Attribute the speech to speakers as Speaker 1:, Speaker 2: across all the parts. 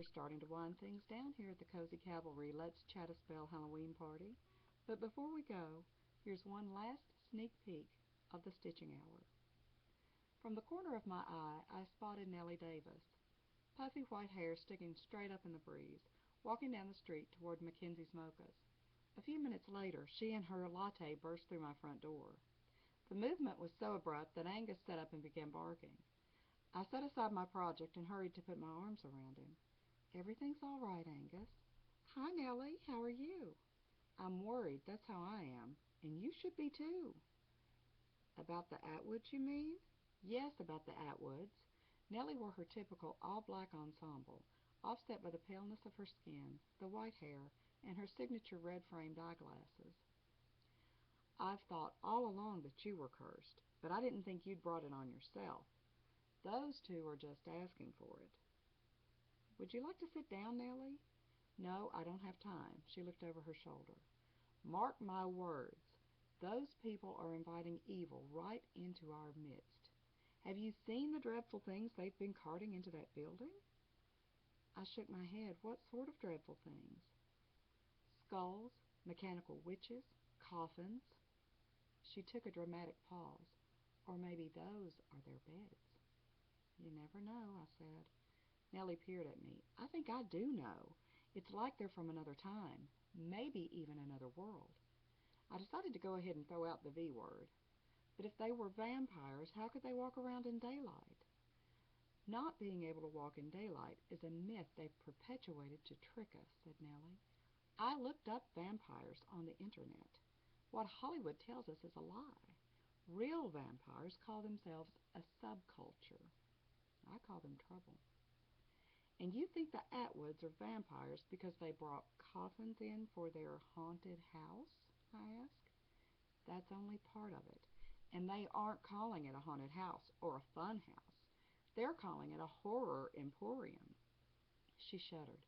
Speaker 1: We're starting to wind things down here at the Cozy Cavalry Let's Chat a Spell Halloween party. But before we go, here's one last sneak peek of the stitching hour. From the corner of my eye, I spotted Nellie Davis, puffy white hair sticking straight up in the breeze, walking down the street toward Mackenzie's Mocha's. A few minutes later, she and her latte burst through my front door. The movement was so abrupt that Angus sat up and began barking. I set aside my project and hurried to put my arms around him. "Everything's all right, Angus." "Hi, Nellie. How are you?" "I'm worried, that's how I am. And you should be, too." "About the Atwoods, you mean?" "Yes, about the Atwoods." Nellie wore her typical all-black ensemble, offset by the paleness of her skin, the white hair, and her signature red-framed eyeglasses. "I've thought all along that you were cursed, but I didn't think you'd brought it on yourself. Those two are just asking for it." "Would you like to sit down, Nellie?" "No, I don't have time." She looked over her shoulder. "Mark my words. Those people are inviting evil right into our midst. Have you seen the dreadful things they've been carting into that building?" I shook my head. "What sort of dreadful things?" "Skulls, mechanical witches, coffins." She took a dramatic pause. "Or maybe those are their beds." "You never know," I said. Nellie peered at me. "I think I do know. It's like they're from another time, maybe even another world." I decided to go ahead and throw out the V word. But if they were vampires, how could they walk around in daylight? "Not being able to walk in daylight is a myth they've perpetuated to trick us," said Nellie. "I looked up vampires on the internet. What Hollywood tells us is a lie. Real vampires call themselves a subculture. I call them trouble." "And you think the Atwoods are vampires because they brought coffins in for their haunted house?" I asked. "That's only part of it. And they aren't calling it a haunted house or a fun house. They're calling it a horror emporium." She shuddered.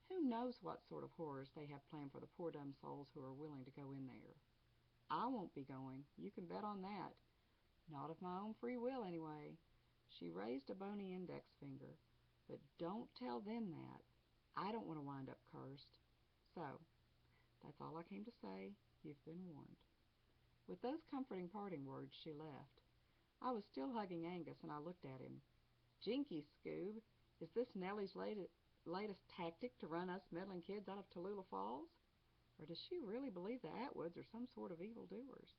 Speaker 1: "Who knows what sort of horrors they have planned for the poor dumb souls who are willing to go in there. I won't be going. You can bet on that. Not of my own free will, anyway." She raised a bony index finger. "But don't tell them that. I don't want to wind up cursed. So, that's all I came to say. You've been warned." With those comforting parting words, she left. I was still hugging Angus, and I looked at him. "Jinky, Scoob, is this Nellie's latest tactic to run us meddling kids out of Tallulah Falls? Or does she really believe the Atwoods are some sort of evildoers?"